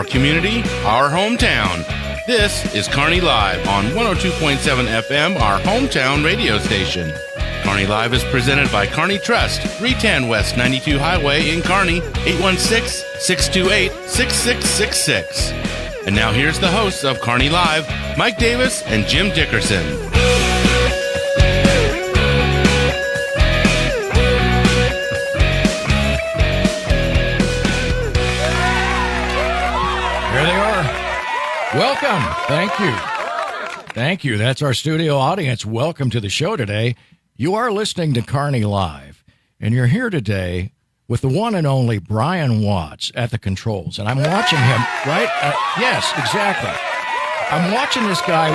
our community, our hometown. This is Kearney Live on 102.7 FM, our hometown radio station. Kearney Live is presented by Kearney Trust, 310 West 92 Highway in Kearney, 816-628-6666. And now here's the hosts of Kearney Live, Mike Davis and Jim Dickerson. Here they are. Welcome. Thank you. Thank you. That's our studio audience. Welcome to the show today. You are listening to Kearney Live, and you're here today with the one and only Brian Watts at the controls. And I'm watching him, right? Yes, exactly. I'm watching this guy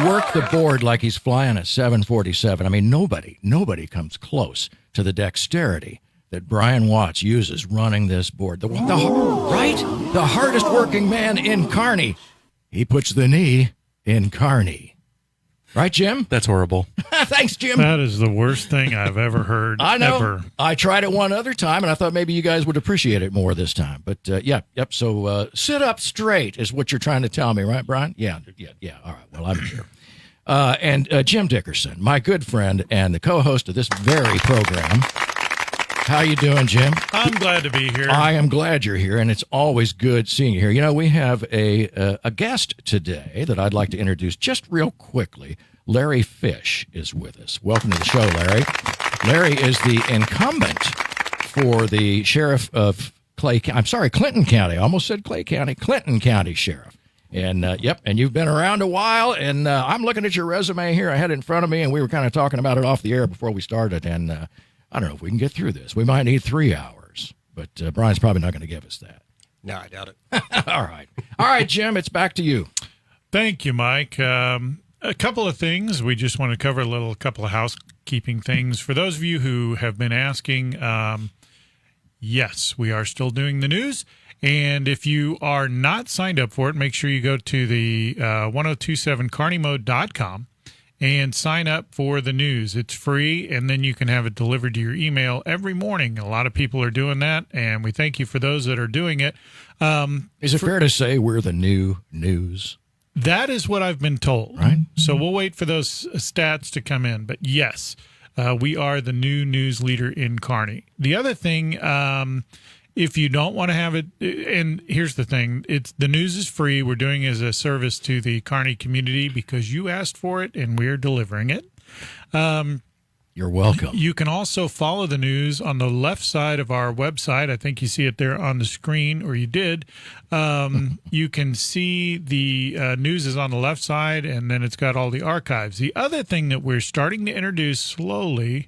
work the board like he's flying a 747. I mean, nobody comes close to the dexterity that Brian Watts uses running this board. Right? The hardest working man in Kearney. He puts the knee in Kearney. Right, Jim? That's horrible. Thanks, Jim. That is the worst thing I've ever heard. I know. Ever. I tried it one other time, and I thought maybe you guys would appreciate it more this time. But, yep. So sit up straight is what you're trying to tell me, right, Brian? Yeah. All right. Well, I'm here. And Jim Dickerson, my good friend and the co-host of this very program. How you doing, Jim? I'm glad to be here. I am glad you're here, and it's always good seeing you here. You know, we have a guest today that I'd like to introduce just real quickly. Larry Fish is with us. Welcome to the show, Larry. Larry is the incumbent for the sheriff of Clinton County. I almost said Clay County. Clinton County Sheriff. And, and you've been around a while, and I'm looking at your resume here. I had it in front of me, and we were kind of talking about it off the air before we started, and I don't know if we can get through this. We might need 3 hours, but Brian's probably not going to give us that. No, I doubt it. All right, Jim, it's back to you. Thank you, Mike. A couple of things. We just want to cover a couple of housekeeping things. For those of you who have been asking, yes, we are still doing the news. And if you are not signed up for it, make sure you go to the 1027kearneymode.com. and sign up for the news. It's free, and then you can have it delivered to your email every morning. A lot of people are doing that, and we thank you for those that are doing it. Is it fair to say we're the new news? That is what I've been told. Right. So we'll wait for those stats to come in. But yes, we are the new news leader in Kearney. The other thing, if you don't want to have it, and here's the thing, the news is free. We're doing it as a service to the Kearney community because you asked for it and we're delivering it. You're welcome. You can also follow the news on the left side of our website. I think you see it there on the screen, or you did. You can see the news is on the left side, and then it's got all the archives. The other thing that we're starting to introduce slowly,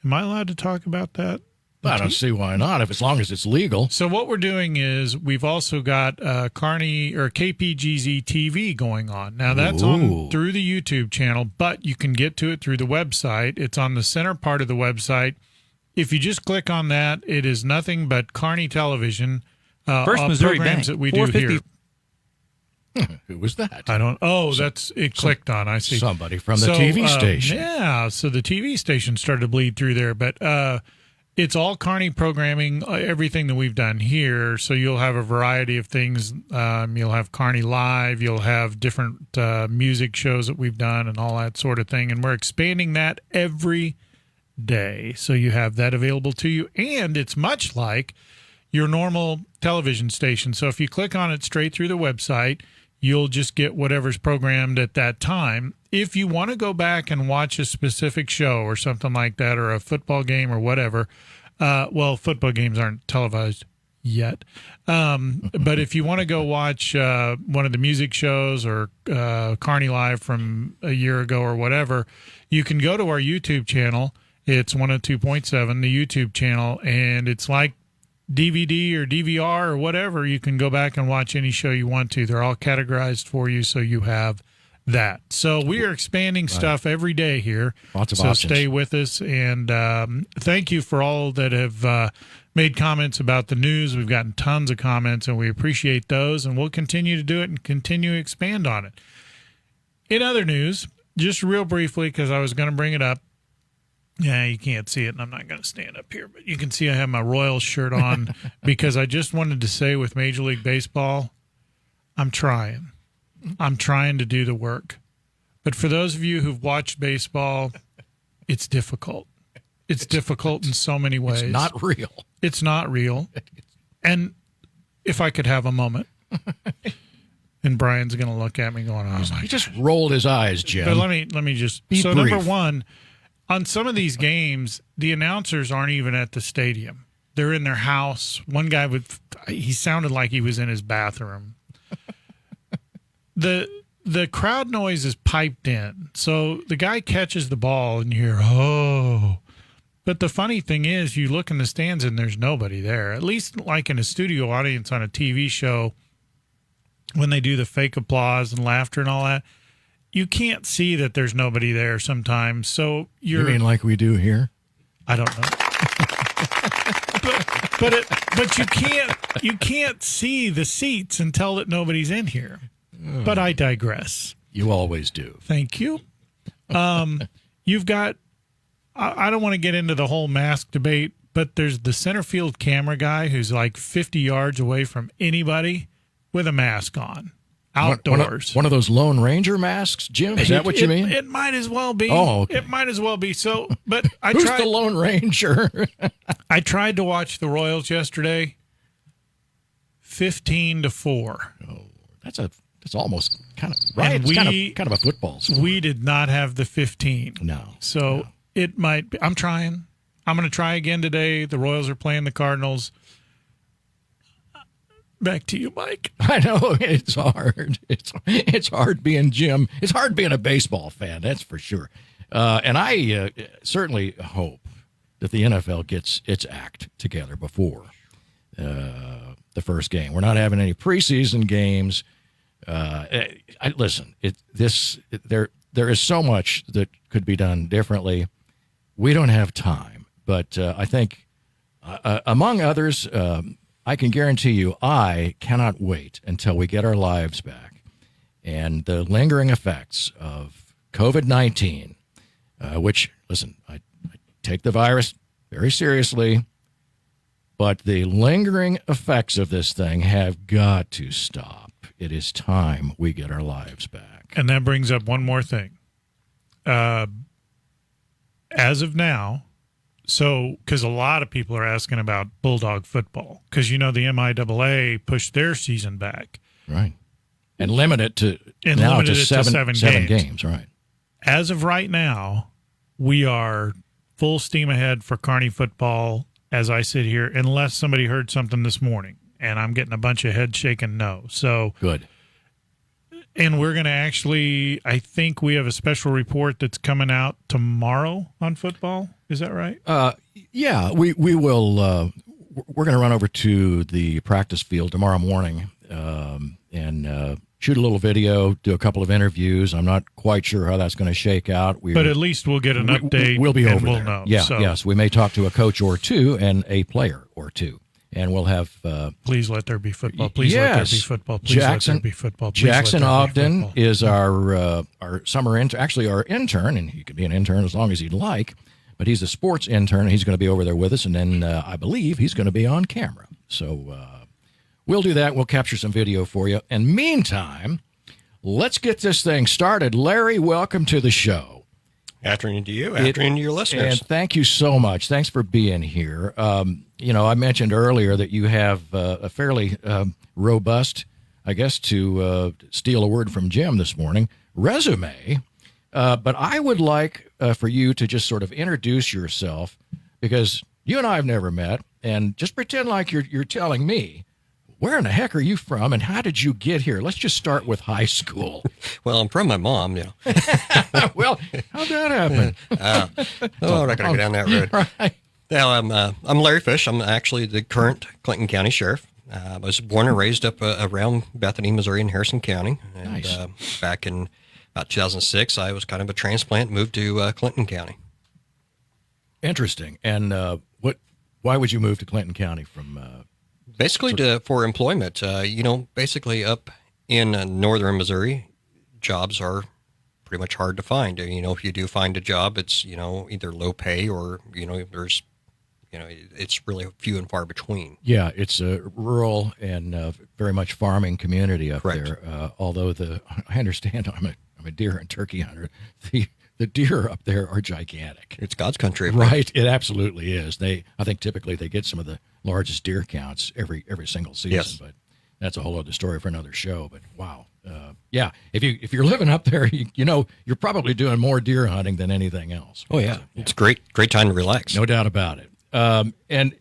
am I allowed to talk about that? I don't see why not, as long as it's legal. So what we're doing is we've also got Kearney or KPGZ TV going on. Now that's on through the YouTube channel, but you can get to it through the website. It's on the center part of the website. If you just click on that, it is nothing but Kearney television. First Missouri programs Bank, that we do here. Who was that? I don't. Oh, that's it. Clicked on. I see somebody from the TV station. Yeah, so the TV station started to bleed through there, but. It's all Kearney programming, everything that we've done here. So you'll have a variety of things. You'll have Kearney Live. You'll have different music shows that we've done and all that sort of thing. And we're expanding that every day. So you have that available to you. And it's much like your normal television station. So if you click on it straight through the website, you'll just get whatever's programmed at that time. If you want to go back and watch a specific show or something like that, or a football game or whatever, football games aren't televised yet. But if you want to go watch one of the music shows or Kearney Live from a year ago or whatever, you can go to our YouTube channel. It's 102.7, the YouTube channel, and it's like DVD or DVR or whatever. You can go back and watch any show you want to. They're all categorized for you, so you have that. So we are expanding stuff every day here. Lots of options. So stay with us, and thank you for all that have made comments about the news. We've gotten tons of comments, and we appreciate those, and we'll continue to do it and continue to expand on it. In other news, just real briefly, because I was going to bring it up, yeah, you can't see it, and I'm not going to stand up here, but you can see I have my Royals shirt on because I just wanted to say with Major League Baseball, I'm trying. I'm trying to do the work. But for those of you who've watched baseball, it's difficult. It's difficult in so many ways. It's not real. It's not real. And if I could have a moment, and Brian's going to look at me going, "Oh my!" He just rolled his eyes, Jim. But let me just. Be so brief. number one, on some of these games, the announcers aren't even at the stadium. They're in their house. One guy he sounded like he was in his bathroom. The crowd noise is piped in. So the guy catches the ball and you hear, "Oh." But the funny thing is, you look in the stands and there's nobody there. At least like in a studio audience on a TV show, when they do the fake applause and laughter and all that, you can't see that there's nobody there sometimes. So You mean like we do here? I don't know. but you can't see the seats and tell that nobody's in here. But I digress. You always do. Thank you. You've got, I don't want to get into the whole mask debate, but there's the center field camera guy who's like 50 yards away from anybody with a mask on, outdoors. One of those Lone Ranger masks, Jim? Is that what you mean? It might as well be. Oh, okay. It might as well be. So, but Who's the Lone Ranger? I tried to watch the Royals yesterday. 15-4. Oh, that's almost kind of right. And It's kind of a football score. We did not have the 15. No. So it might be. I'm trying. I'm going to try again today. The Royals are playing the Cardinals. Back to you, Mike. I know it's hard. It's hard being Jim. It's hard being a baseball fan. That's for sure. And I certainly hope that the NFL gets its act together before the first game. We're not having any preseason games. Listen. There is so much that could be done differently. We don't have time, but I think among others. I can guarantee you I cannot wait until we get our lives back. And the lingering effects of COVID-19, which, listen, I take the virus very seriously, but the lingering effects of this thing have got to stop. It is time we get our lives back. And that brings up one more thing. As of now, so, because a lot of people are asking about Bulldog football, because, the MIAA pushed their season back. Right. And limit it to seven games. Right. As of right now, we are full steam ahead for Kearney football as I sit here, unless somebody heard something this morning, and I'm getting a bunch of head shaking no. So good. And we're going to actually, I think we have a special report that's coming out tomorrow on football. Is that right? Yeah, we will. We're going to run over to the practice field tomorrow morning and shoot a little video, do a couple of interviews. I'm not quite sure how that's going to shake out. But at least we'll get an update. We'll be over we'll there. Know. Yeah, so, yes. We may talk to a coach or two and a player or two. And we'll have. Please let there be football. Please let there be football. Please Jackson, let there be football. Please Jackson let there be Ogden football. is our summer intern. Actually, our intern, and he could be an intern as long as he'd like. But he's a sports intern. And he's going to be over there with us, and then I believe he's going to be on camera. So we'll do that. We'll capture some video for you. And meantime, let's get this thing started. Larry, welcome to the show. Afternoon to you. Afternoon to your listeners. And thank you so much. Thanks for being here. I mentioned earlier that you have a fairly robust, I guess to steal a word from Jim this morning, resume. But I would like for you to just sort of introduce yourself, because you and I have never met, and just pretend like you're telling me, where in the heck are you from, and how did you get here? Let's just start with high school. Well, I'm from my mom, Well, how'd that happen? we're not going to go down that road. Right. Now, I'm Larry Fish. I'm actually the current Clinton County Sheriff. I was born and raised up around Bethany, Missouri, in Harrison County. And Nice. Back in about 2006, I was kind of a transplant, moved to Clinton County. Interesting. And why would you move to Clinton County from? Basically for employment. Basically up in northern Missouri, jobs are pretty much hard to find. If you do find a job, it's, either low pay or, there's it's really few and far between. Yeah, it's a rural and very much farming community up Correct. there. Although I understand I'm a deer and turkey hunter. The deer up there are gigantic. It's God's country. Right, it absolutely is. I think typically they get some of the largest deer counts every single season. Yes. But that's a whole other story for another show. But wow, yeah, if you're living up there, you're probably doing more deer hunting than anything else. Oh yeah, it's great time to relax. No doubt about it. And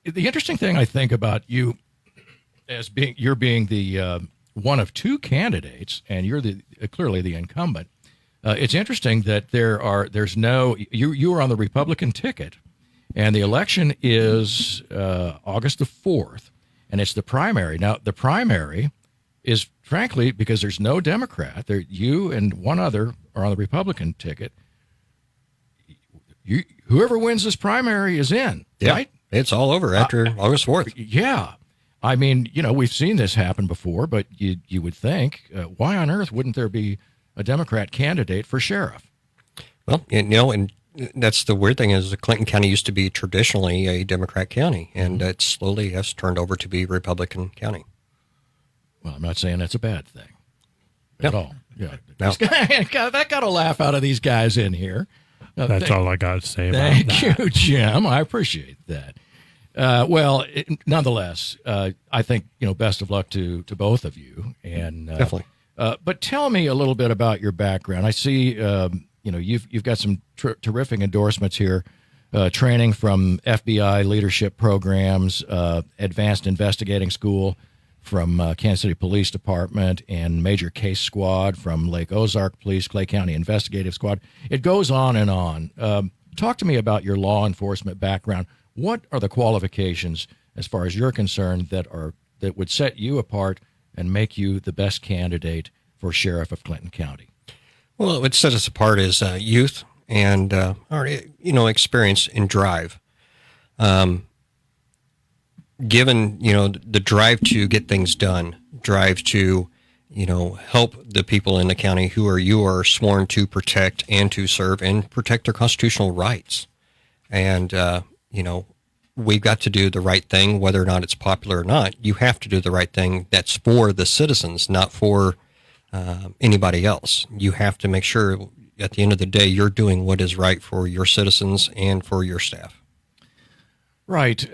the interesting thing I think about you as you're being the one of two candidates, and you're clearly the incumbent. It's interesting that you are on the Republican ticket, and the election is August the 4th, and it's the primary. Now, the primary is, frankly, because there's no Democrat, you and one other are on the Republican ticket. Whoever wins this primary is in, Yeah, right? it's all over after August 4th. Yeah. I mean, we've seen this happen before, but you would think, why on earth wouldn't there be a Democrat candidate for sheriff? Well, and that's the weird thing is Clinton County used to be traditionally a Democrat county, and it slowly has turned over to be Republican county. Well, I'm not saying that's a bad thing at all. Yeah, No. that got a laugh out of these guys in here. That's all I got to say about Thank that. you, Jim. I appreciate that. Nonetheless, I think best of luck to both of you, and Definitely. But tell me a little bit about your background. I see you've got some terrific endorsements here, training from FBI leadership programs, advanced investigating school from Kansas City Police Department, and major case squad from Lake Ozark Police, Clay County Investigative Squad. It goes on and on. Talk to me about your law enforcement background. What are the qualifications, as far as you're concerned, that would set you apart and make you the best candidate for sheriff of Clinton County? Well, what sets us apart is youth and experience and drive. Given the drive to get things done, drive to help the people in the county you are sworn to protect and to serve and protect their constitutional rights, and we've got to do the right thing, whether or not it's popular or not. You have to do the right thing. That's for the citizens, not for anybody else. You have to make sure at the end of the day you're doing what is right for your citizens and for your staff. Right.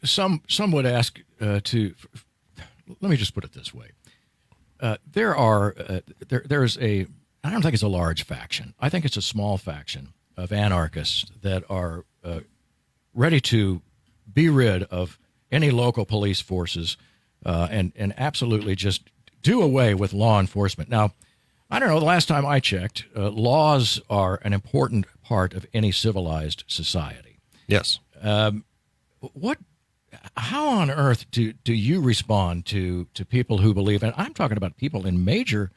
Some would ask let me just put it this way. There's I don't think it's a large faction. I think it's a small faction of anarchists that are ready to be rid of any local police forces and absolutely just do away with law enforcement. Now, I don't know, the last time I checked, laws are an important part of any civilized society. Yes. How on earth do you respond to people who believe, and I'm talking about people in major,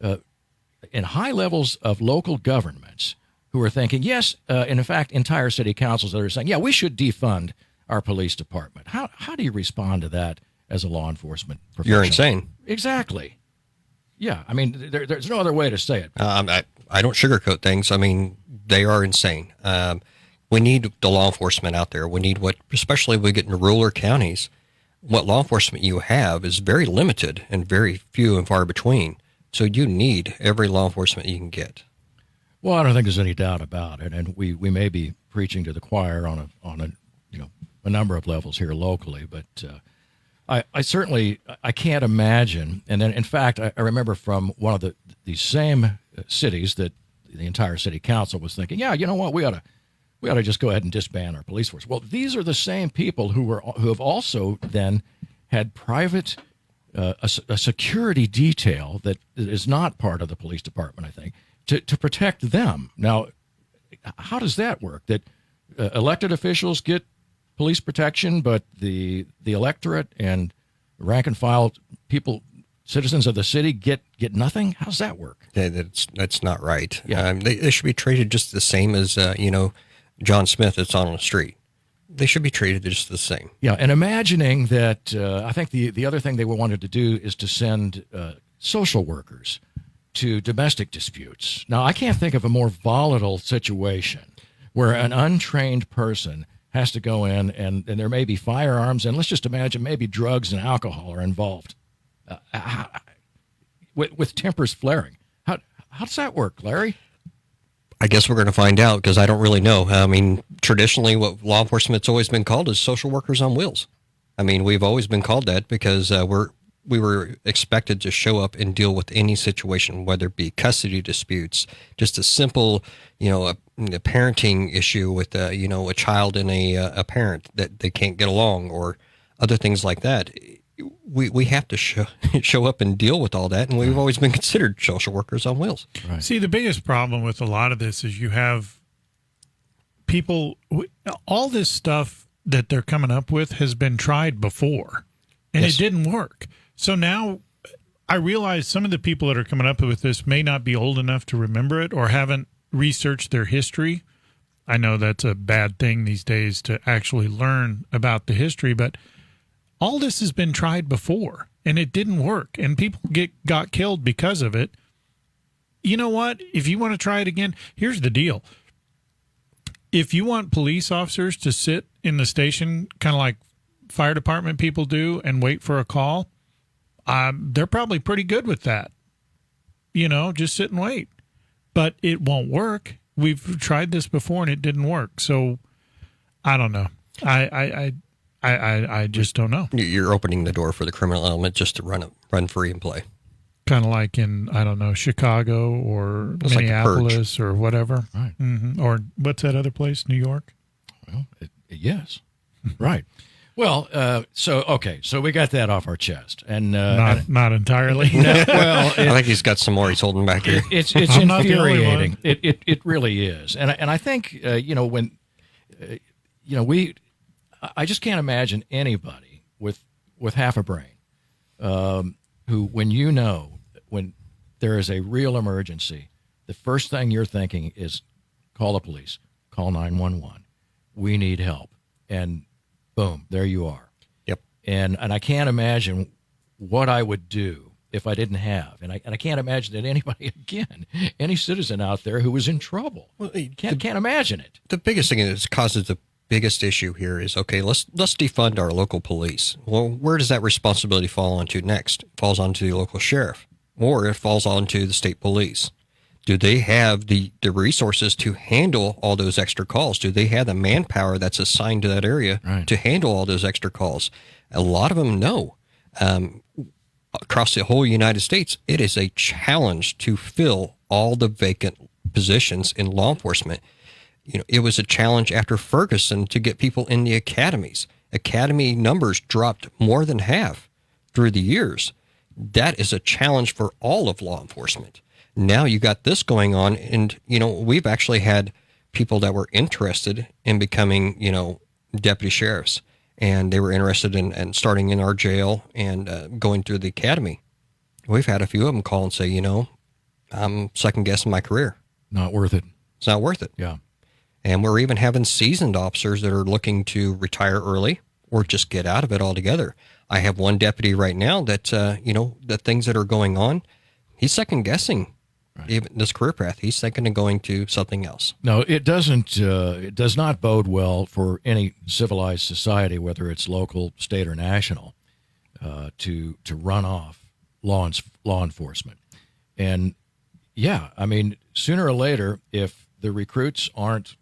in high levels of local governments who are thinking, yes, and in fact, entire city councils that are saying, yeah, we should defund our police department. How do you respond to that as a law enforcement professional? You're insane. Exactly. Yeah, I mean, there's no other way to say it. I don't sugarcoat things. I mean, they are insane. We need the law enforcement out there. We need especially if we get into rural counties, what law enforcement you have is very limited and very few and far between. So you need every law enforcement you can get. Well, I don't think there's any doubt about it, and we may be preaching to the choir on a number of levels here locally, but I certainly can't imagine. And then, in fact, I remember from one of the same cities that the entire city council was thinking, yeah, you know what, we ought to just go ahead and disband our police force. Well, these are the same people who have also then had private a security detail that is not part of the police department, I think, to protect them. Now, how does that work? That elected officials get police protection, but the electorate and rank and file people, citizens of the city, get nothing? How's that work? That's not right. Yeah. They should be treated just the same as John Smith that's on the street. They should be treated just the same. Yeah, and imagining that, I think the other thing they wanted to do is to send social workers to domestic disputes. Now, I can't think of a more volatile situation where an untrained person has to go in and there may be firearms, and let's just imagine maybe drugs and alcohol are involved with tempers flaring. How does that work, Larry? I guess we're going to find out because I don't really know. I mean, traditionally, what law enforcement's always been called is social workers on wheels. I mean, we've always been called that because we were expected to show up and deal with any situation, whether it be custody disputes, just a simple, a parenting issue with a child and a parent that they can't get along, or other things like that. We have to show up and deal with all that, and we've always been considered social workers on wheels. Right. See, the biggest problem with a lot of this is you have people, all this stuff that they're coming up with has been tried before, and It didn't work. So now I realize some of the people that are coming up with this may not be old enough to remember it or haven't researched their history. I know that's a bad thing these days to actually learn about the history, but all this has been tried before, and it didn't work, and people got killed because of it. You know what? If you want to try it again, here's the deal. If you want police officers to sit in the station, kind of like fire department people do, and wait for a call, they're probably pretty good with that. Just sit and wait. But it won't work. We've tried this before, and it didn't work. So I don't know. I just don't know. You're opening the door for the criminal element just to run free and play. Kind of like in, I don't know, Chicago or It's Minneapolis or whatever. Right. Mm-hmm. Or what's that other place, New York? Well, yes. Right. Well, so we got that off our chest. And not entirely. I think he's got some more he's holding back here. It's infuriating. It really is. And I think, I just can't imagine anybody with half a brain who, when there is a real emergency, the first thing you're thinking is call the police, call 911. We need help. And boom, there you are. Yep. And I can't imagine what I would do if I didn't have. And I can't imagine that anybody, again, any citizen out there who was in trouble. Well, can't imagine it. The biggest thing that causes the biggest issue here is, okay, let's defund our local police. Well, where does that responsibility fall onto next? It falls onto the local sheriff, or it falls onto the state police. Do they have the resources to handle all those extra calls? Do they have the manpower that's assigned to that area to handle all those extra calls? A lot of them no. Across the whole United States, it is a challenge to fill all the vacant positions in law enforcement. It was a challenge after Ferguson to get people in the academies. Academy numbers dropped more than half through the years. That is a challenge for all of law enforcement. Now you got this going on, and, we've actually had people that were interested in becoming, deputy sheriffs, and they were interested in starting in our jail and going through the academy. We've had a few of them call and say, I'm second-guessing my career. Not worth it. It's not worth it. Yeah. And we're even having seasoned officers that are looking to retire early or just get out of it altogether. I have one deputy right now that, the things that are going on, he's second-guessing even this career path. He's thinking of going to something else. No, it doesn't. It does not bode well for any civilized society, whether it's local, state, or national, to run off law enforcement. And, sooner or later, if the recruits aren't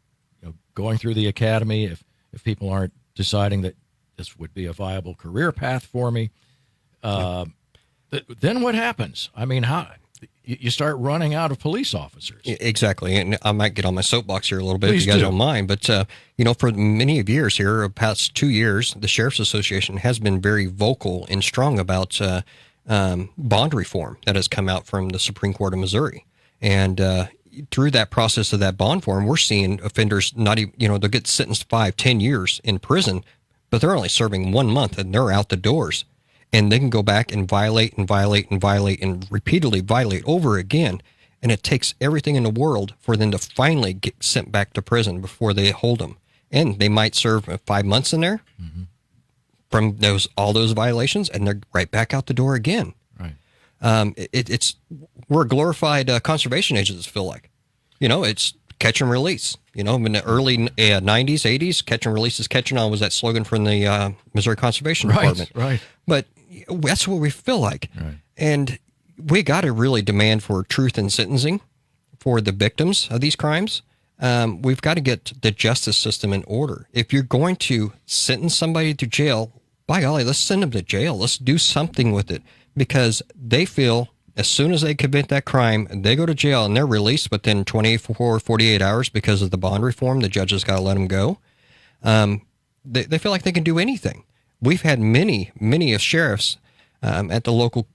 going through the academy, if people aren't deciding that this would be a viable career path for me, then what happens? How you start running out of police officers. Exactly, and I might get on my soapbox here a little bit Please if you guys do. don't mind. But for many of years here, the past 2 years, the Sheriff's Association has been very vocal and strong about bond reform that has come out from the Supreme Court of Missouri, and through that process of that bond form, we're seeing offenders not even, they'll get sentenced 5-10 years in prison, but they're only serving 1 month and they're out the doors. And they can go back and violate and repeatedly violate over again. And it takes everything in the world for them to finally get sent back to prison before they hold them. And they might serve 5 months in there from all those violations, and they're right back out the door again. Right. We're glorified conservation agents, feel like. It's catch and release. In the early 90s, 80s, catch and release is catching on was that slogan from the Missouri Conservation Department. Right. But that's what we feel like. Right. And we got to really demand for truth in sentencing for the victims of these crimes. We've got to get the justice system in order. If you're going to sentence somebody to jail, by golly, let's send them to jail. Let's do something with it, because they feel as soon as they commit that crime, they go to jail and they're released within 24, 48 hours because of the bond reform. The judges got to let them go. They feel like they can do anything. We've had many of sheriffs at the local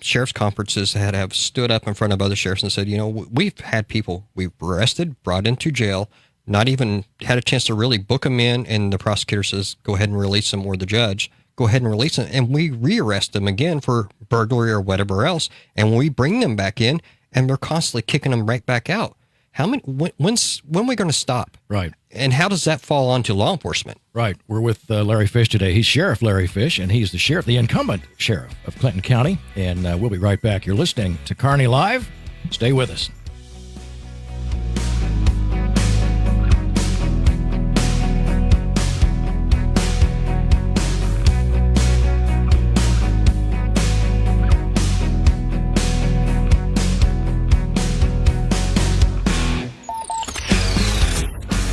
sheriff's conferences that have stood up in front of other sheriffs and said, we've had people we've arrested, brought into jail, not even had a chance to really book them in, and the prosecutor says, go ahead and release them, or the judge, go ahead and release them, and we rearrest them again for burglary or whatever else, and we bring them back in, and they're constantly kicking them right back out. When are we going to stop? Right. And how does that fall onto law enforcement? Right. We're with Larry Fish today. He's Sheriff Larry Fish, and he's the incumbent sheriff of Clinton County. And we'll be right back. You're listening to Kearney Live. Stay with us.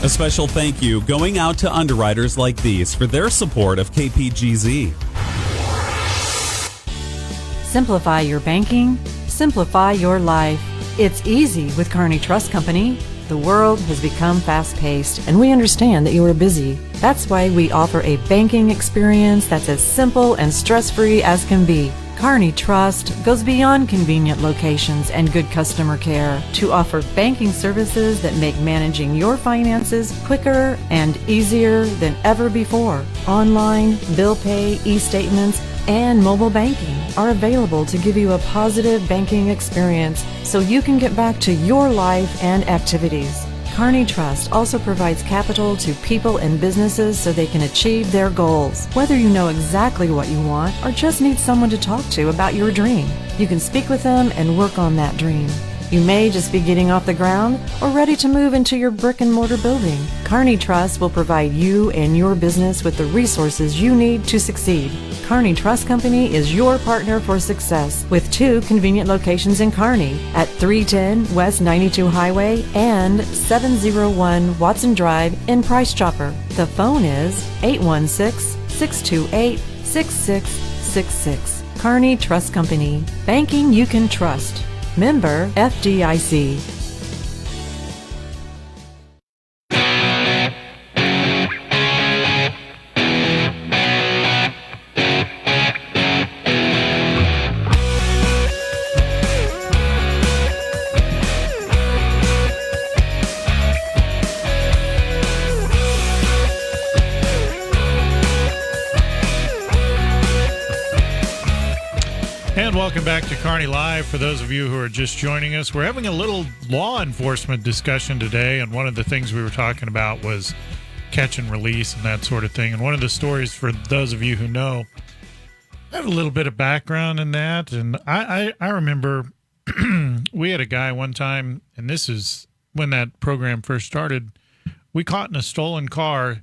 A special thank you going out to underwriters like these for their support of KPGZ. Simplify your banking, simplify your life. It's easy with Kearney Trust Company. The world has become fast-paced, and we understand that you are busy. That's why we offer a banking experience that's as simple and stress-free as can be. Kearney Trust goes beyond convenient locations and good customer care to offer banking services that make managing your finances quicker and easier than ever before. Online, bill pay, e-statements, and mobile banking are available to give you a positive banking experience so you can get back to your life and activities. Kearney Trust also provides capital to people and businesses so they can achieve their goals. Whether you know exactly what you want or just need someone to talk to about your dream, you can speak with them and work on that dream. You may just be getting off the ground or ready to move into your brick and mortar building. Kearney Trust will provide you and your business with the resources you need to succeed. Kearney Trust Company is your partner for success with 2 convenient locations in Kearney at 310 West 92 Highway and 701 Watson Drive in Price Chopper. The phone is 816-628-6666. Kearney Trust Company. Banking you can trust. Member FDIC. And welcome back to Kearney Live. For those of you who are just joining us, we're having a little law enforcement discussion today, and one of the things we were talking about was catch and release and that sort of thing. And one of the stories, for those of you who know, I have a little bit of background in that, and I remember we had a guy one time, and this is when that program first started, we caught in a stolen car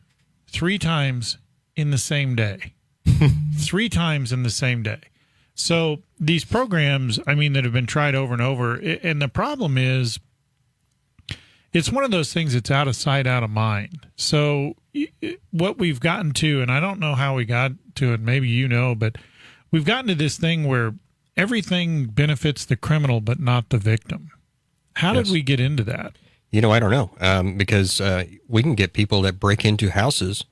3 times in the same day. 3 times in the same day. So these programs, that have been tried over and over, and the problem is it's one of those things that's out of sight, out of mind. So what we've gotten to, and I don't know how we got to it, maybe you know, but we've gotten to this thing where everything benefits the criminal but not the victim. How did we get into that? I don't know, because we can get people that break into houses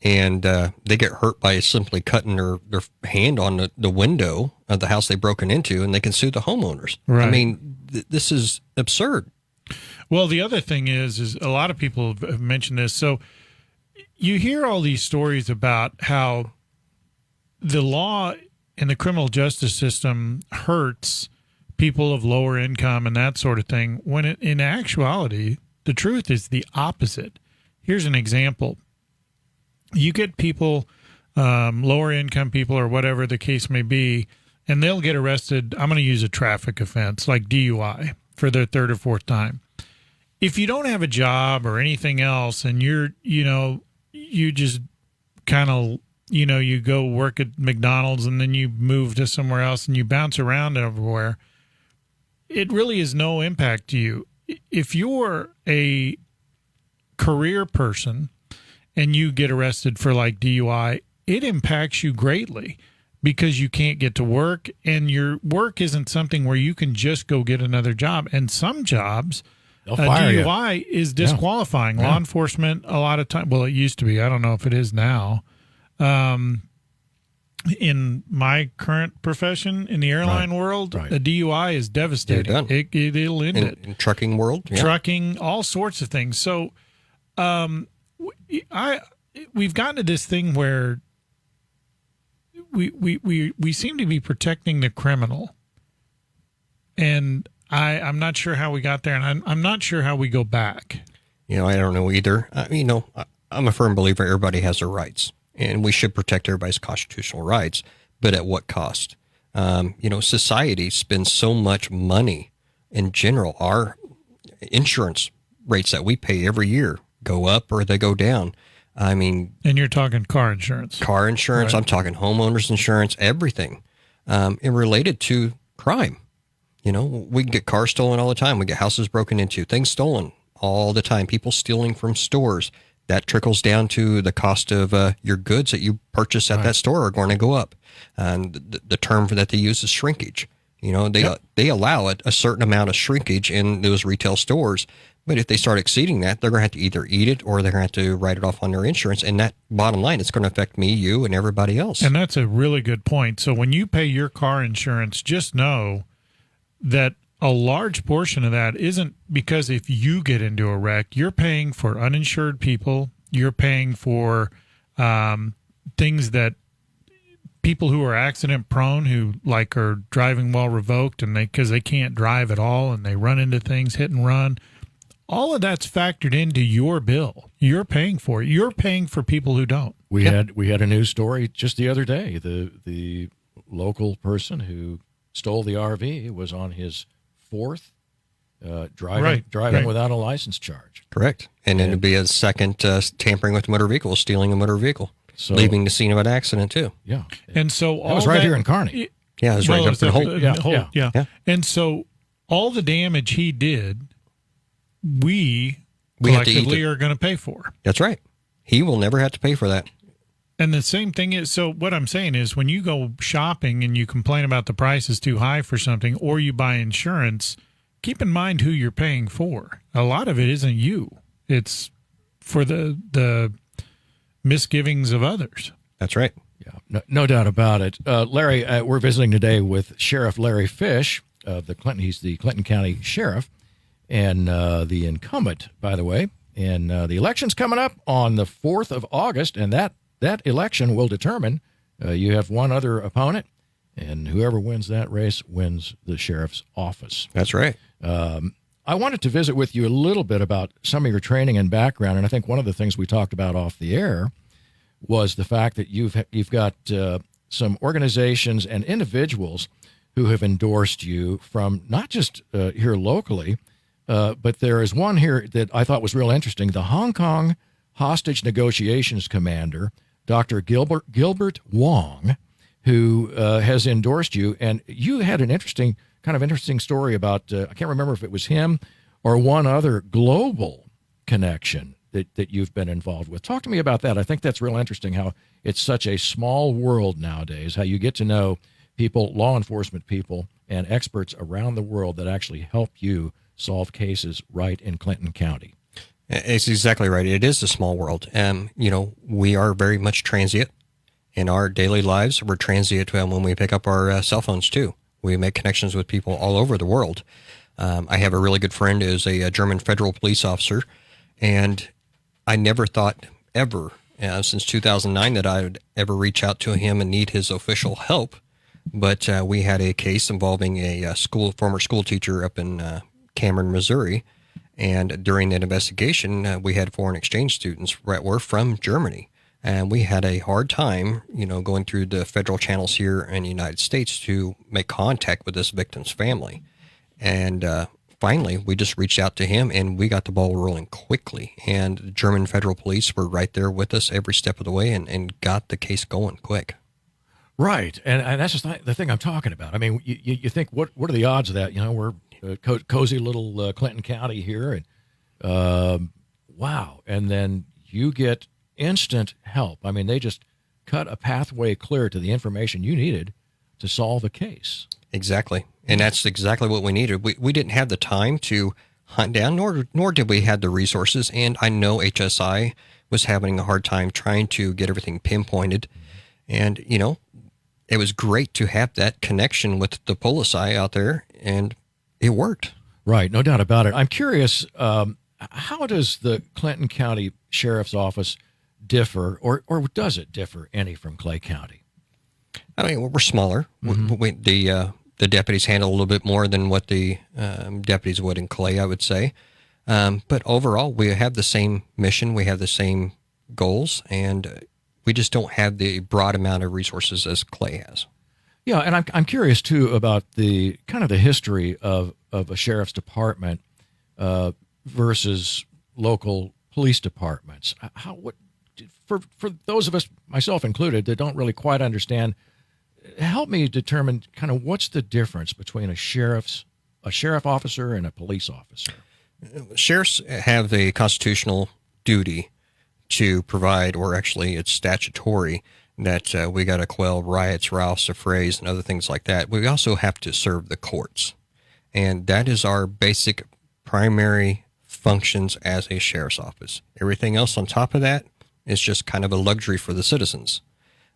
and they get hurt by simply cutting their hand on the window of the house they've broken into, and they can sue the homeowners. Right. This is absurd. Well, the other thing is a lot of people have mentioned this. So you hear all these stories about how the law and the criminal justice system hurts people of lower income and that sort of thing, when in actuality, the truth is the opposite. Here's an example. You get people, lower income people or whatever the case may be, and they'll get arrested. I'm going to use a traffic offense like DUI for their 3rd or 4th time. if you don't have a job or anything else, and you just kind of, you go work at McDonald's and then you move to somewhere else and you bounce around everywhere, it really is no impact to you. If you're a career person and you get arrested for like DUI, it impacts you greatly because you can't get to work, and your work isn't something where you can just go get another job. And some jobs, DUI is disqualifying. Yeah. Law enforcement, a lot of time, well, it used to be. I don't know if it is now. In my current profession in the airline world, a DUI is devastating. It'll end it. In trucking world, Trucking, all sorts of things. So, we've gotten to this thing where we seem to be protecting the criminal, and I'm not sure how we got there, and I'm not sure how we go back. I don't know either. I'm a firm believer everybody has their rights, and we should protect everybody's constitutional rights, but at what cost? Society spends so much money in general. Our insurance rates that we pay every year go up or they go down. And you're talking car insurance. Car insurance, right. I'm talking homeowners insurance, everything. And related to crime. We can get cars stolen all the time. We get houses broken into, things stolen all the time, people stealing from stores. That trickles down to the cost of your goods that you purchase at that store are going to go up. And the term that they use is shrinkage. They allow a certain amount of shrinkage in those retail stores. But if they start exceeding that, they're going to have to either eat it or they're going to have to write it off on their insurance. And that bottom line, it's going to affect me, you, and everybody else. And that's a really good point. So when you pay your car insurance, just know that a large portion of that isn't because if you get into a wreck, you're paying for uninsured people. You're paying for things that people who are accident prone, who are driving while revoked and because they can't drive at all and they run into things, hit and run. All of that's factored into your bill. You're paying for it. You're paying for people who don't. We had a news story just the other day. The local person who stole the RV was on his fourth driving without a license charge. Correct. And then it'd be a second tampering with a motor vehicle, stealing a motor vehicle, leaving the scene of an accident too. Yeah. And so that was right here in Kearney. Yeah, it was right up in Holt. Yeah. And so all the damage he did, we collectively are going to pay for. That's right. He will never have to pay for that. And the same thing is, so what I'm saying is when you go shopping and you complain about the price is too high for something, or you buy insurance, keep in mind who you're paying for. A lot of it isn't you. It's for the misgivings of others. That's right. Yeah, no doubt about it. Larry, we're visiting today with Sheriff Larry Fish of the Clinton. He's the Clinton County Sheriff and the incumbent, by the way. And the election's coming up on the 4th of August, and that election will determine you have one other opponent, and whoever wins that race wins the sheriff's office. That's right. I wanted to visit with you a little bit about some of your training and background, and I think one of the things we talked about off the air was the fact that you've got some organizations and individuals who have endorsed you from not just here locally, but there is one here that I thought was real interesting. The Hong Kong Hostage Negotiations Commander, Dr. Gilbert Wong, who has endorsed you, and you had an interesting story about, I can't remember if it was him or one other global connection that you've been involved with. Talk to me about that. I think that's real interesting, how it's such a small world nowadays, how you get to know people, law enforcement people, and experts around the world that actually help you solve cases right in Clinton County. It's exactly right. It is a small world. We are very much transient in our daily lives. We're transient when we pick up our cell phones, too. We make connections with people all over the world. I have a really good friend who's a German federal police officer, and I never thought ever, since 2009, that I would ever reach out to him and need his official help. But we had a case involving a former school teacher up in Cameron, Missouri. And during that investigation, we had foreign exchange students that were from Germany. And we had a hard time, going through the federal channels here in the United States to make contact with this victim's family. And finally, we just reached out to him and we got the ball rolling quickly. And the German federal police were right there with us every step of the way and got the case going quick. Right, and that's just the thing I'm talking about. I mean, you think, what are the odds of that? You know, we're a cozy little Clinton County here, and wow. And then you get instant help. I mean, they just cut a pathway clear to the information you needed to solve a case. Exactly. And that's exactly what we needed. We didn't have the time to hunt down, nor did we have the resources. And I know HSI was having a hard time trying to get everything pinpointed. And, you know, it was great to have that connection with the police out there, and it worked. Right, no doubt about it. I'm curious, how does the Clinton County Sheriff's Office differ, or does it differ any from Clay County? I mean, we're smaller. The deputies handle a little bit more than what the deputies would in Clay, I would say. But overall, we have the same mission. We have the same goals, and we just don't have the broad amount of resources as Clay has. Yeah, and I'm curious too about the kind of the history of a sheriff's department versus local police departments. For those of us, myself included, that don't really quite understand, help me determine kind of what's the difference between a sheriff officer and a police officer. Sheriffs have a constitutional duty to provide, or actually it's statutory, that we got to quell riots, rouse, affrays, and other things like that. We also have to serve the courts. And that is our basic primary functions as a sheriff's office. Everything else on top of that is just kind of a luxury for the citizens.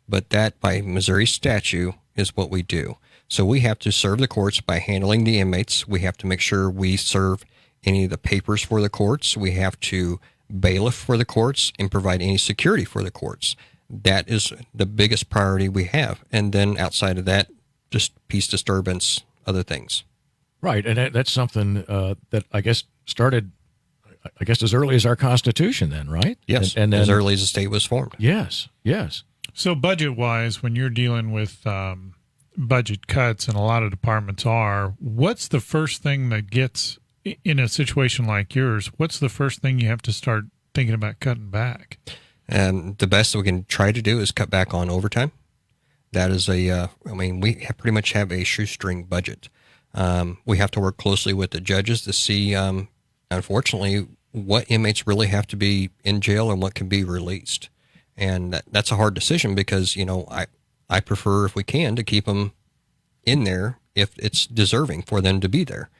But that, by Missouri statute, is what we do. So we have to serve the courts by handling the inmates. We have to make sure we serve any of the papers for the courts. We have to bailiff for the courts and provide any security for the courts. That is the biggest priority we have. And then outside of that, just peace disturbance, other things. Right, and that's something that I guess started, as early as our Constitution then, right? Yes, and then, as early as the state was formed. Yes. So budget-wise, when you're dealing with budget cuts, and a lot of departments are, what's the first thing that gets, in a situation like yours, what's the first thing you have to start thinking about cutting back? And the best that we can try to do is cut back on overtime. That is we pretty much have a shoestring budget. We have to work closely with the judges to see, unfortunately, what inmates really have to be in jail and what can be released. And that's a hard decision because, you know, I prefer, if we can, to keep them in there if it's deserving for them to be there.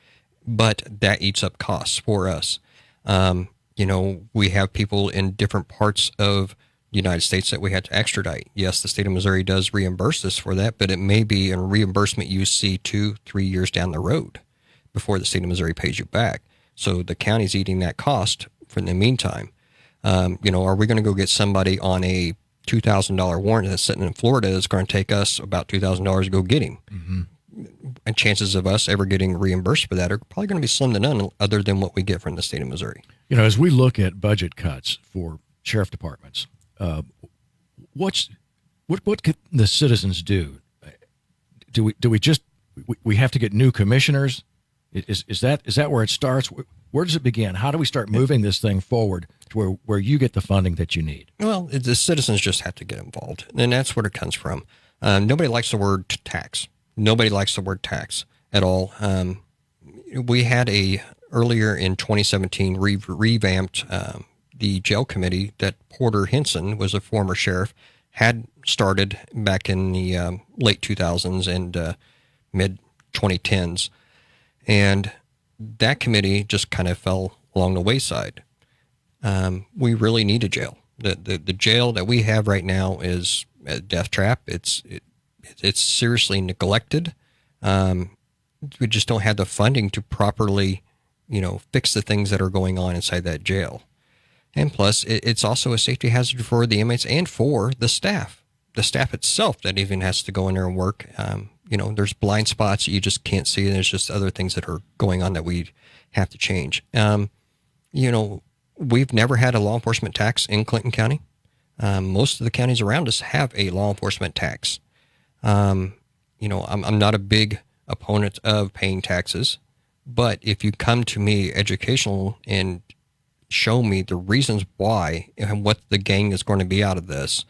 But that eats up costs for us. You know, we have people in different parts of the United States that we had to extradite. Yes, the state of Missouri does reimburse us for that, but it may be a reimbursement you see 2-3 years down the road before the state of Missouri pays you back. So the county's eating that cost for the meantime. You know, are we going to go get somebody on a $2,000 warrant that's sitting in Florida that's going to take us about $2,000 to go get him? Mm-hmm. And chances of us ever getting reimbursed for that are probably going to be slim to none, other than what we get from the state of Missouri. You know, as we look at budget cuts for sheriff departments, what can the citizens do? Do we have to get new commissioners? Is that where it starts? Where does it begin? How do we start moving this thing forward to where you get the funding that you need? Well, the citizens just have to get involved, and that's where it comes from. Nobody likes the word tax. Nobody likes the word tax at all. We had earlier in 2017 revamped the jail committee that Porter Henson was a former sheriff, had started back in the late 2000s and mid 2010s. And that committee just kind of fell along the wayside. We really need a jail. The jail that we have right now is a death trap. It's seriously neglected. We just don't have the funding to properly, you know, fix the things that are going on inside that jail. And plus, it's also a safety hazard for the inmates and for the staff. The staff itself that even has to go in there and work. You know, there's blind spots that you just can't see, and there's just other things that are going on that we have to change. You know, we've never had a law enforcement tax in Clinton County. Most of the counties around us have a law enforcement tax. You know, I'm not a big opponent of paying taxes, But if you come to me educational and show me the reasons why and what the gain is going to be out of this,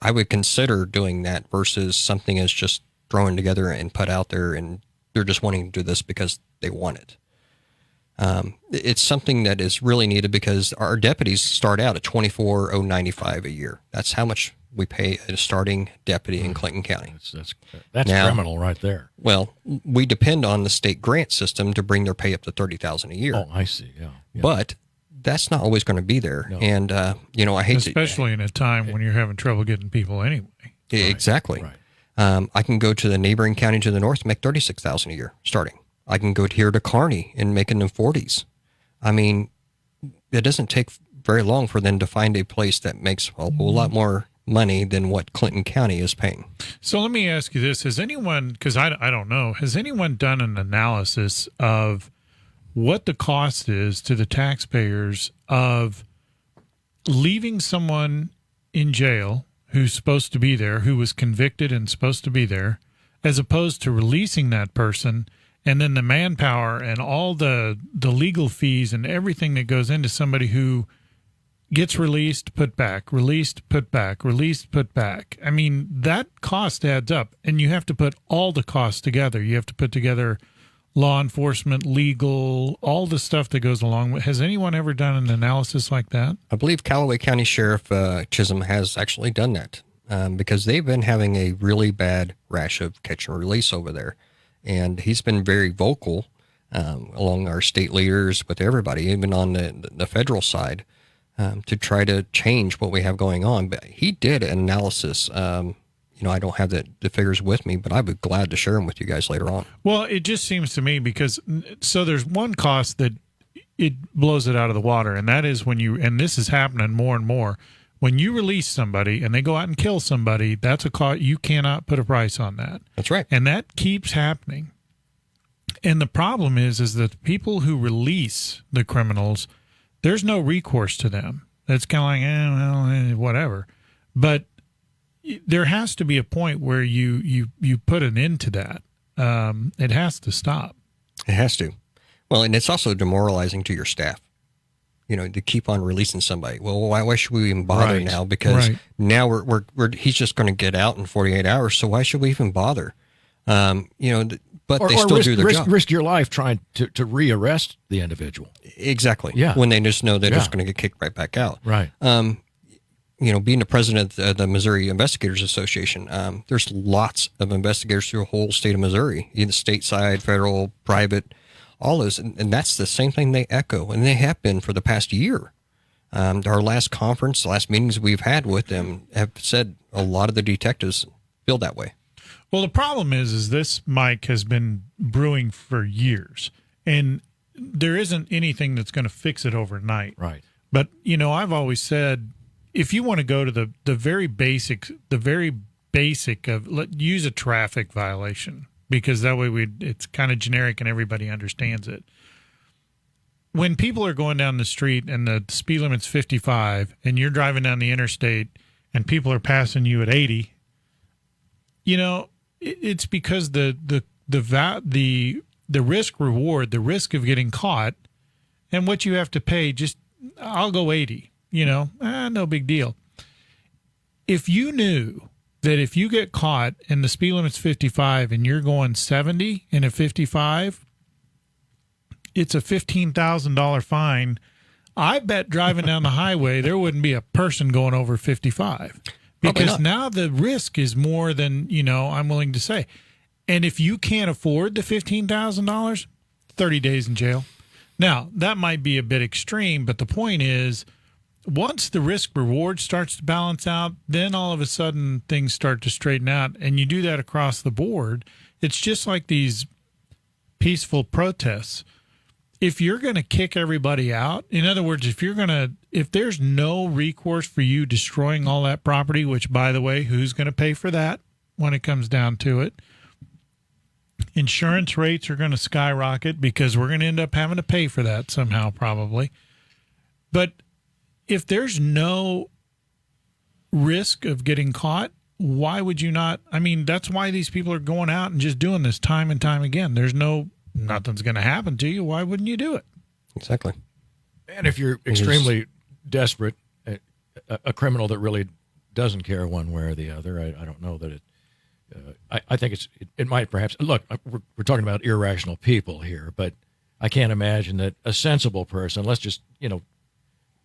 I would consider doing that versus something is just thrown together and put out there and they're just wanting to do this because they want it. It's something that is really needed because our deputies start out at $24,095 a year. That's how much we pay a starting deputy in Clinton County. That's now, criminal right there. Well, we depend on the state grant system to bring their pay up to $30,000 a year. Oh, I see. Yeah. But that's not always going to be there. No. And, I hate especially in a time when you're having trouble getting people anyway. Exactly. Right. I can go to the neighboring county to the north and make $36,000 a year starting. I can go here to Kearney and make in the 40s. I mean, it doesn't take very long for them to find a place that makes a whole lot more money than what Clinton County is paying. So let me ask you this. Has anyone, because I don't know, has anyone done an analysis of what the cost is to the taxpayers of leaving someone in jail who's supposed to be there, who was convicted and supposed to be there, as opposed to releasing that person and then the manpower and all the legal fees and everything that goes into somebody who gets released, put back, released, put back, released, put back. I mean, that cost adds up, and you have to put all the costs together. You have to put together law enforcement, legal, all the stuff that goes along with. Has anyone ever done an analysis like that? I believe Callaway County Sheriff Chisholm has actually done that because they've been having a really bad rash of catch and release over there. And he's been very vocal along our state leaders with everybody, even on the federal side, to try to change what we have going on. But he did an analysis. I don't have the figures with me, but I'd be glad to share them with you guys later on. Well, it just seems to me because so there's one cost that it blows it out of the water, and that is when and this is happening more and more, when you release somebody and they go out and kill somebody, that's a cost. You cannot put a price on that. That's right. And that keeps happening. And the problem is that people who release the criminals, there's no recourse to them. It's kind of like, whatever. But there has to be a point where you put an end to that. It has to stop. It has to. Well, and it's also demoralizing to your staff, to keep on releasing somebody. Well, why should we even bother now? Because now we're he's just going to get out in 48 hours. So why should we even bother? But they still do their job. Risk your life trying to rearrest the individual. Exactly. Yeah. When they just know they're just going to get kicked right back out. Right. Being the president of the Missouri Investigators Association, there's lots of investigators through the whole state of Missouri, either stateside, federal, private, all those. And that's the same thing they echo, and they have been for the past year. Our last conference, the last meetings we've had with them have said a lot of the detectives feel that way. Well, the problem is this, Mike, has been brewing for years, and there isn't anything that's going to fix it overnight. Right. But, I've always said, if you want to go to the very basic of use a traffic violation, because that way it's kind of generic and everybody understands it. When people are going down the street and the speed limit's 55 and you're driving down the interstate and people are passing you at 80, it's because the risk reward, the risk of getting caught and what you have to pay, I'll go 80, no big deal. If you knew that if you get caught and the speed limit's 55 and you're going 70 in a 55, it's a $15,000 fine. I bet driving down the highway, there wouldn't be a person going over 55 because now the risk is more than, I'm willing to say. And if you can't afford the $15,000, 30 days in jail. Now, that might be a bit extreme, but the point is, once the risk reward starts to balance out, then all of a sudden things start to straighten out, and you do that across the board. It's just like these peaceful protests. If you're going to kick everybody out, in other words, if there's no recourse for you destroying all that property, which, by the way, who's going to pay for that when it comes down to it? Insurance rates are going to skyrocket because we're going to end up having to pay for that somehow, probably. But if there's no risk of getting caught, why would you not? I mean, that's why these people are going out and just doing this time and time again. There's no nothing's going to happen to you. Why wouldn't you do it? Exactly. And if you're extremely desperate, a criminal that really doesn't care one way or the other, I don't know that it. I think it might perhaps look. We're talking about irrational people here, but I can't imagine that a sensible person. Let's just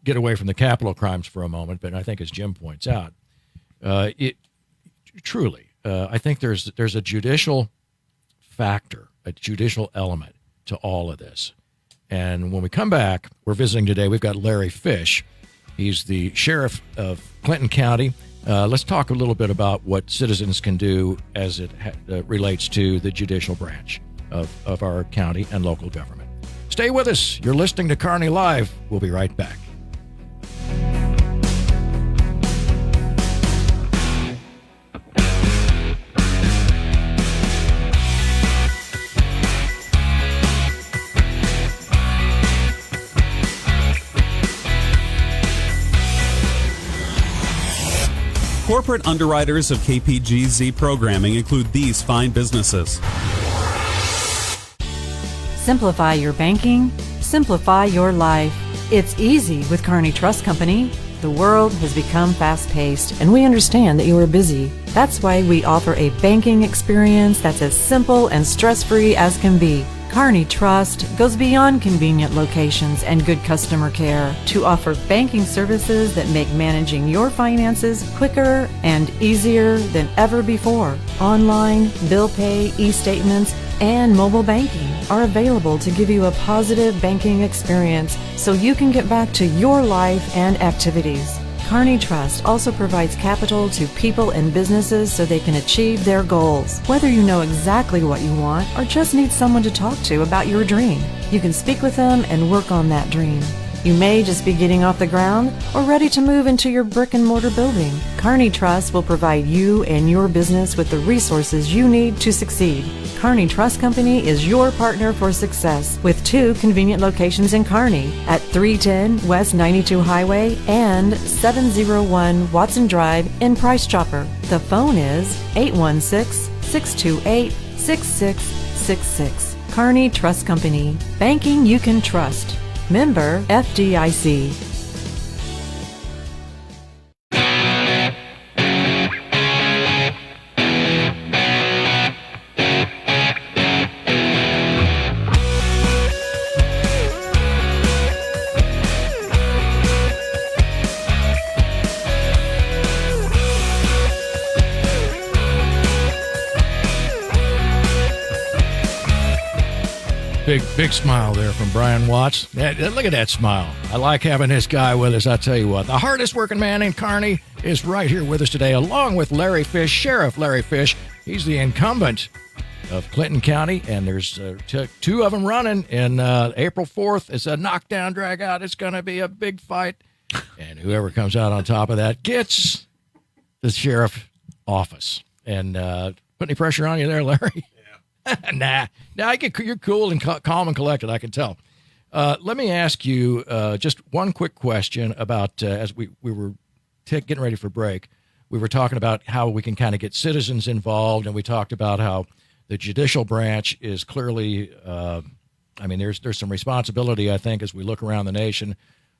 get away from the capital crimes for a moment. But I think, as Jim points out, it truly. I think there's a judicial factor, a judicial element to all of this. And when we come back, we're visiting today. We've got Larry Fish. He's the sheriff of Clinton County. Let's talk a little bit about what citizens can do as it relates to the judicial branch of our county and local government. Stay with us. You're listening to Kearney Live. We'll be right back. Corporate underwriters of KPGZ programming include these fine businesses. Simplify your banking, simplify your life. It's easy with Kearney Trust Company. The world has become fast-paced, and we understand that you are busy. That's why we offer a banking experience that's as simple and stress-free as can be. Kearney Trust goes beyond convenient locations and good customer care to offer banking services that make managing your finances quicker and easier than ever before. Online, bill pay, e-statements, and mobile banking are available to give you a positive banking experience so you can get back to your life and activities. Kearney Trust also provides capital to people and businesses so they can achieve their goals. Whether you know exactly what you want or just need someone to talk to about your dream, you can speak with them and work on that dream. You may just be getting off the ground or ready to move into your brick and mortar building. Kearney Trust will provide you and your business with the resources you need to succeed. Kearney Trust Company is your partner for success with 2 convenient locations in Kearney at 310 West 92 Highway and 701 Watson Drive in Price Chopper. The phone is 816-628-6666. Kearney Trust Company. Banking you can trust. Member FDIC. Big smile there from Brian Watts. Look at that smile. I like having this guy with us. I tell you what, the hardest working man in Kearney is right here with us today, along with Larry Fish, Sheriff Larry Fish. He's the incumbent of Clinton County, and there's 2 of them running. And April 4th, it's a knockdown, drag out. It's going to be a big fight. And whoever comes out on top of that gets the sheriff office. And put any pressure on you there, Larry? Nah, you're cool and calm and collected, I can tell. Let me ask you just one quick question about, as we were getting ready for break, we were talking about how we can kind of get citizens involved, and we talked about how the judicial branch is clearly, there's some responsibility, I think, as we look around the nation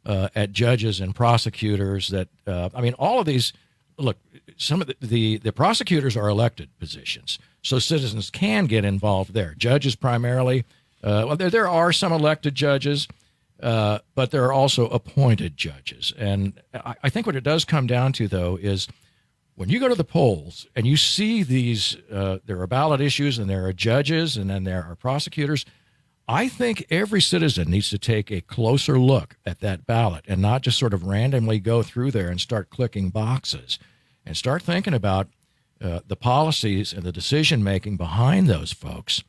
at judges and prosecutors that, all of these, look, some of the prosecutors are elected positions, so citizens can get involved there. Judges primarily, there are some elected judges, but there are also appointed judges. And I think what it does come down to, though, is when you go to the polls and you see these, there are ballot issues and there are judges and then there are prosecutors, I think every citizen needs to take a closer look at that ballot and not just sort of randomly go through there and start clicking boxes and start thinking about the policies and the decision-making behind those folks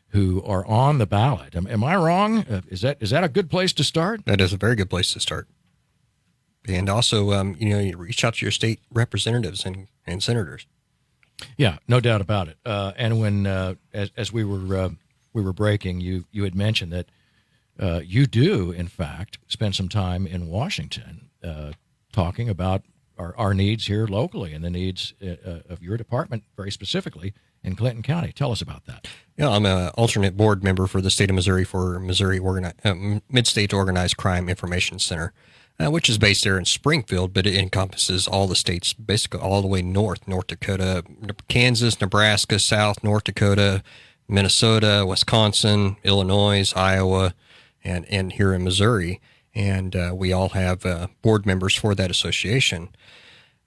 who are on the ballot. Am I wrong? Is that a good place to start? That is a very good place to start. And also, you reach out to your state representatives and senators. Yeah, no doubt about it. And when, as we were breaking, you had mentioned that you do, in fact, spend some time in Washington talking about our needs here locally and the needs of your department very specifically in Clinton County. Tell us about that. Yeah, I'm an alternate board member for the state of Missouri for Missouri Mid-State Organized Crime Information Center, which is based there in Springfield, but it encompasses all the states, basically all the way north Dakota, Kansas, Nebraska, South, North Dakota, Minnesota, Wisconsin, Illinois, Iowa, and here in Missouri. And we all have board members for that association.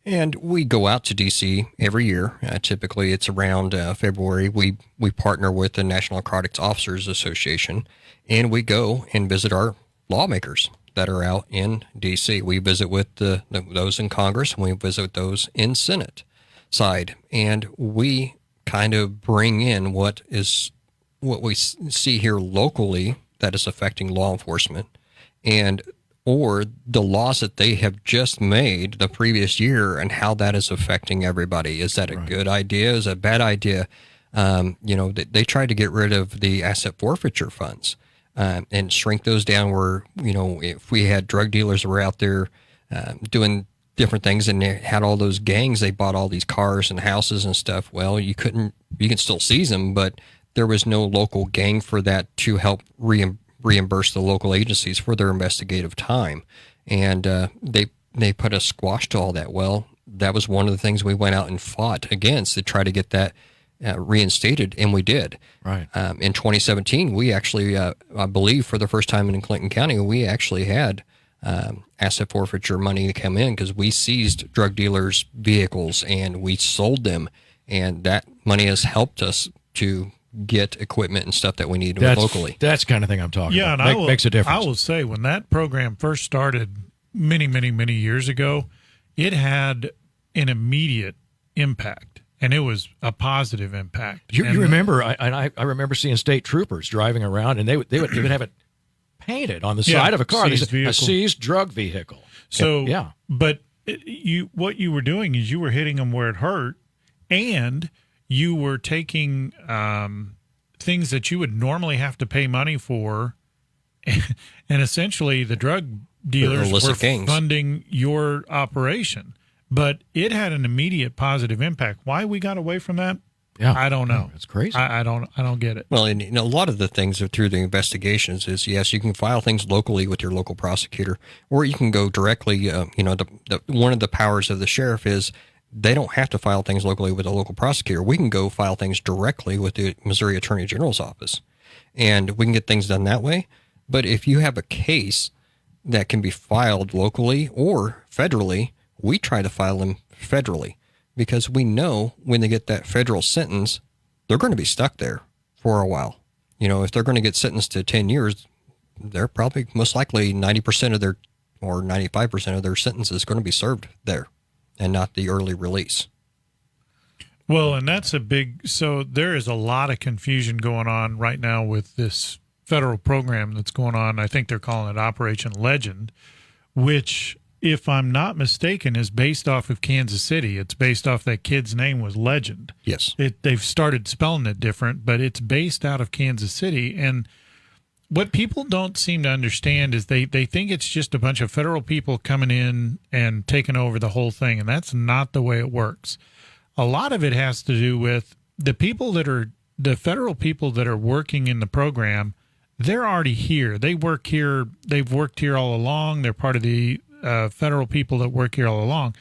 And we go out to D.C. every year. Typically, it's around February. We partner with the National Narcotics Officers Association, and we go and visit our lawmakers that are out in D.C. We visit with those in Congress, and we visit those in Senate side. And we kind of bring in what we see here locally that is affecting law enforcement, or the laws that they have just made the previous year and how that is affecting everybody. Is that a good idea? Is that a bad idea? They tried to get rid of the asset forfeiture funds and shrink those down where, if we had drug dealers that were out there doing different things and they had all those gangs, they bought all these cars and houses and stuff. Well, you can still seize them, but there was no local gang for that to help reimburse the local agencies for their investigative time. And they put a squash to all that. Well, that was one of the things we went out and fought against to try to get that reinstated, and we did. Right. In 2017, we actually, I believe for the first time in Clinton County, we actually had asset forfeiture money to come in because we seized drug dealers' vehicles and we sold them, and that money has helped us to get equipment and stuff that we need locally. That's the kind of thing I'm talking about. And makes a difference. I will say, when that program first started many, many, many years ago, it had an immediate impact, and it was a positive impact. You remember, I remember seeing state troopers driving around, and they would have it painted on the side of a car. A seized drug vehicle. So, yeah. But what you were doing is you were hitting them where it hurt, and you were taking things that you would normally have to pay money for, and essentially the drug dealers were funding your operation. But it had an immediate positive impact. Why we got away from that? Yeah, I don't know. It's crazy. I don't get it. Well, and a lot of the things through the investigations is, yes, you can file things locally with your local prosecutor, or you can go directly. One of the powers of the sheriff is they don't have to file things locally with a local prosecutor. We can go file things directly with the Missouri Attorney General's office, and we can get things done that way. But if you have a case that can be filed locally or federally, we try to file them federally because we know when they get that federal sentence, they're going to be stuck there for a while. If they're going to get sentenced to 10 years, they're probably most likely 90% of their or 95% of their sentence is going to be served there, and not the early release. Well, and that's so there is a lot of confusion going on right now with this federal program that's going on. I think they're calling it Operation Legend, which, if I'm not mistaken, is based off of Kansas City. It's based off that kid's name was Legend. Yes. They've started spelling it different, but it's based out of Kansas City. And what people don't seem to understand is they think it's just a bunch of federal people coming in and taking over the whole thing, and that's not the way it works. A lot of it has to do with the federal people that are working in the program. They're already here. They work here. They've worked here all along. They're part of the federal people that work here all along.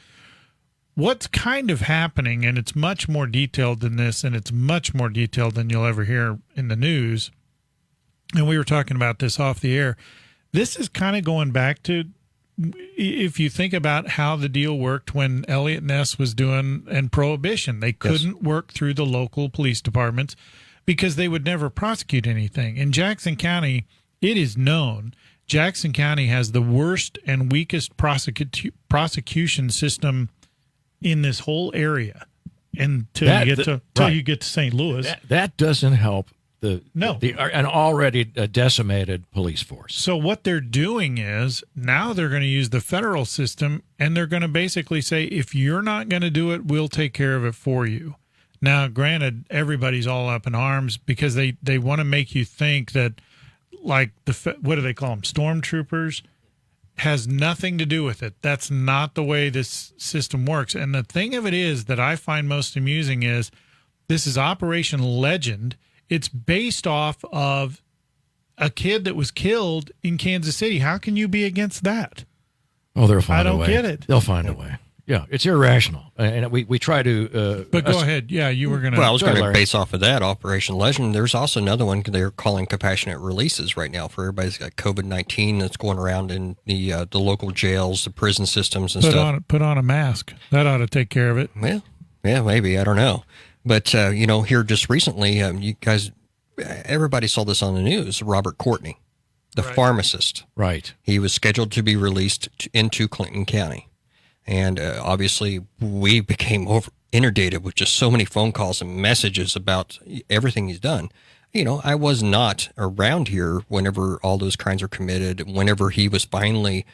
What's kind of happening, and it's much more detailed than this, and it's much more detailed than you'll ever hear in the news, and we were talking about this off the air, this is kind of going back to, if you think about how the deal worked when Elliott Ness was doing and Prohibition, they couldn't work through the local police departments because they would never prosecute anything. In Jackson County, it is known Jackson County has the worst and weakest prosecution system in this whole area until you get to St. Louis. That doesn't help an already decimated police force. So what they're doing is now they're going to use the federal system, and they're going to basically say, if you're not going to do it, we'll take care of it for you. Now, granted, everybody's all up in arms because they want to make you think that, like, what do they call them, stormtroopers? has nothing to do with it. That's not the way this system works. And the thing of it is that I find most amusing is this is Operation Legend. It's based off of a kid that was killed in Kansas City. How can you be against that? Oh, they'll find a way. I don't get it. They'll find a way. Yeah, it's irrational. And we try to... but go ahead. Yeah, you were going to... Well, I was going to base off of that, Operation Legend. There's also another one they're calling compassionate releases right now for everybody's got COVID-19 that's going around in the local jails, the prison systems and stuff. Put on a mask. That ought to take care of it. Well, yeah, maybe. I don't know. But, here just recently, you guys, everybody saw this on the news, Robert Courtney, the pharmacist. Right. He was scheduled to be released into Clinton County. And obviously, we became inundated with just so many phone calls and messages about everything he's done. I was not around here whenever all those crimes were committed, whenever he was finally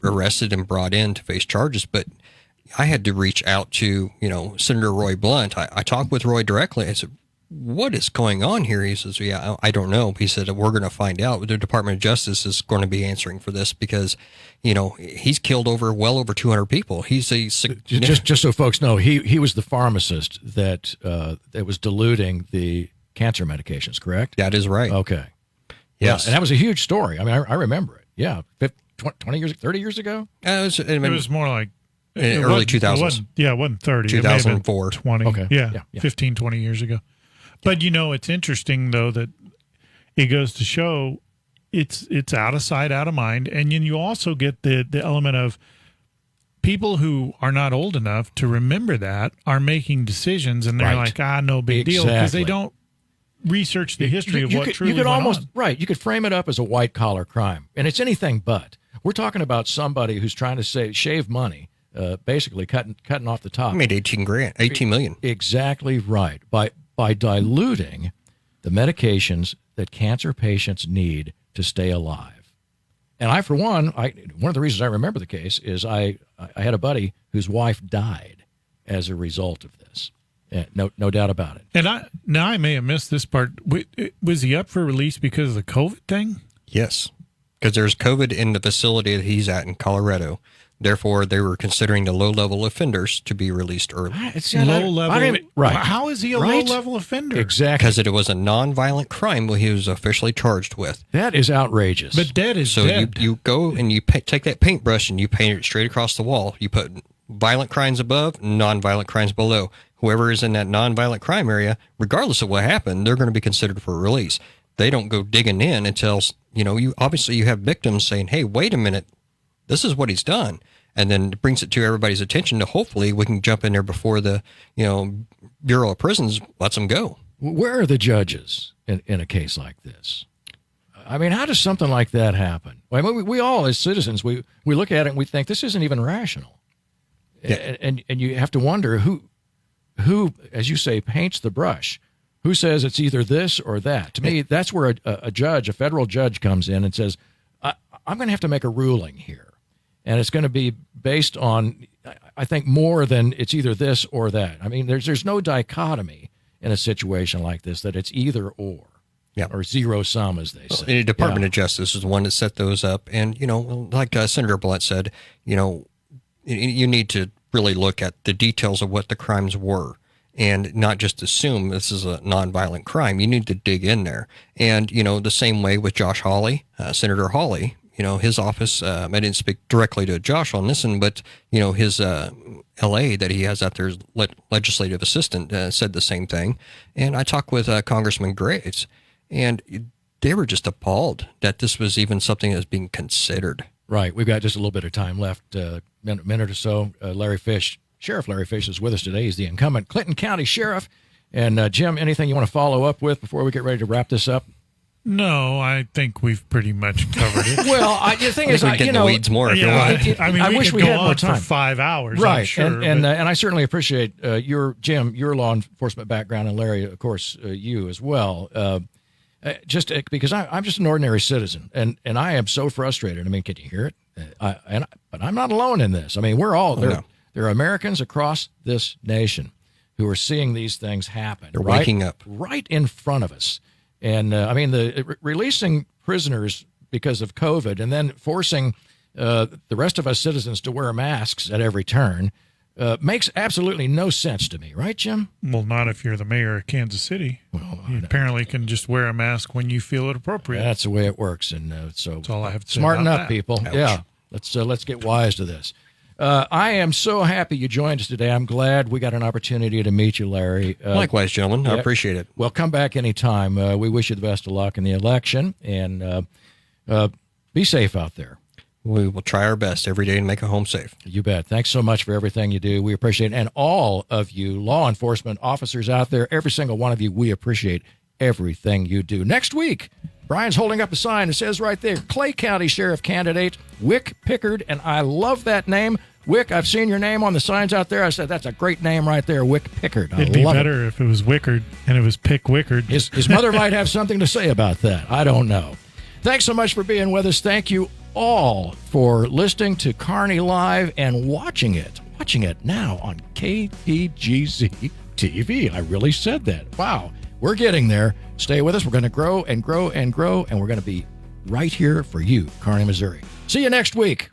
arrested and brought in to face charges. But I had to reach out to, Senator Roy Blunt. I talked with Roy directly. I said, what is going on here? He says, yeah, I don't know. He said, we're going to find out. The Department of Justice is going to be answering for this because, he's killed well over 200 people. He's just so folks know, he was the pharmacist that was diluting the cancer medications, correct? That is right. Okay. Yes. Yeah, and that was a huge story. I mean, I remember it. Yeah. 20 years, 30 years ago? It was more like early 2000s. It wasn't 30. 2004. 20. Okay. Yeah, 15, 20 years ago. But, it's interesting, though, that it goes to show it's out of sight, out of mind. And then you also get the element of people who are not old enough to remember that are making decisions, and they're like, no big deal, because they don't research the history of what truly went on. Right. You could frame it up as a white-collar crime, and it's anything but. We're talking about somebody who's trying to shave money, basically cutting off the top. I made $18 million. Exactly right. By diluting the medications that cancer patients need to stay alive. And I, for one of the reasons I remember the case is I had a buddy whose wife died as a result of this. No doubt about it. And I may have missed this part. Was he up for release because of the COVID thing? Yes, because there's COVID in the facility that he's at in Colorado. Therefore, they were considering the low-level offenders to be released early. Low-level? Right. How is he a low-level offender? Exactly. Because it was a non-violent crime he was officially charged with. That is outrageous. But dead is dead. So you go and you take that paintbrush and you paint it straight across the wall. You put violent crimes above, non-violent crimes below. Whoever is in that non-violent crime area, regardless of what happened, they're going to be considered for release. They don't go digging in until, you have victims saying, hey, wait a minute, this is what he's done. And then it brings it to everybody's attention to hopefully we can jump in there before the, Bureau of Prisons lets them go. Where are the judges in a case like this? I mean, how does something like that happen? I mean, we all, as citizens, we look at it and we think this isn't even rational. Yeah. And you have to wonder who, as you say, paints the brush. Who says it's either this or that? To me, that's where a federal judge comes in and says, I'm going to have to make a ruling here. And it's going to be based on, I think, more than it's either this or that. I mean, there's no dichotomy in a situation like this that it's either or. Yeah. Or zero sum, as they say. The Department of Justice is the one that set those up. And, like Senator Blunt said, you need to really look at the details of what the crimes were and not just assume this is a nonviolent crime. You need to dig in there. And, the same way with Josh Hawley, Senator Hawley, his office, I didn't speak directly to Josh on this one, but, his LA that he has out there, legislative assistant, said the same thing. And I talked with Congressman Graves, and they were just appalled that this was even something that's being considered. Right. We've got just a little bit of time left, minute or so. Sheriff Larry Fish is with us today. He's the incumbent Clinton County Sheriff. And Jim, anything you want to follow up with before we get ready to wrap this up? No, I think we've pretty much covered it. Well, the thing is, we get in the weeds more if you want. I wish we had more time for 5 hours. Right, I'm sure, and I certainly appreciate your law enforcement background, and Larry, of course, you as well. Just because I'm just an ordinary citizen, and I am so frustrated. I mean, can you hear it? But I'm not alone in this. I mean, we're all there. There are Americans across this nation who are seeing these things happen. They're waking up right in front of us. And I mean, releasing prisoners because of COVID and then forcing the rest of us citizens to wear masks at every turn makes absolutely no sense to me. Right, Jim? Well, not if you're the mayor of Kansas City. Well, You apparently can just wear a mask when you feel it appropriate. that's the way it works. And so That's all I have to say smarten about up, that. people. Ouch. Yeah. Let's get wise to this. I am so happy you joined us today. I'm glad we got an opportunity to meet you, Larry. Likewise, gentlemen. I yeah. appreciate it. Well, come back anytime. We wish you the best of luck in the election, and be safe out there. We will try our best every day to make a home safe. You bet. Thanks so much for everything you do. We appreciate it. And all of you law enforcement officers out there, every single one of you, we appreciate everything you do. Next week, Brian's holding up a sign that says right there, Clay County Sheriff Candidate Wick Pickard, and I love that name. Wick, I've seen your name on the signs out there. I said, that's a great name right there, Wick Pickard. It'd be better if it was Wickard and it was Pick Wickard. His mother might have something to say about that. I don't know. Thanks so much for being with us. Thank you all for listening to Kearney Live and watching it now on KPGZ TV. I really said that. Wow. We're getting there. Stay with us. We're going to grow and grow and grow, and we're going to be right here for you, Kearney, Missouri. See you next week.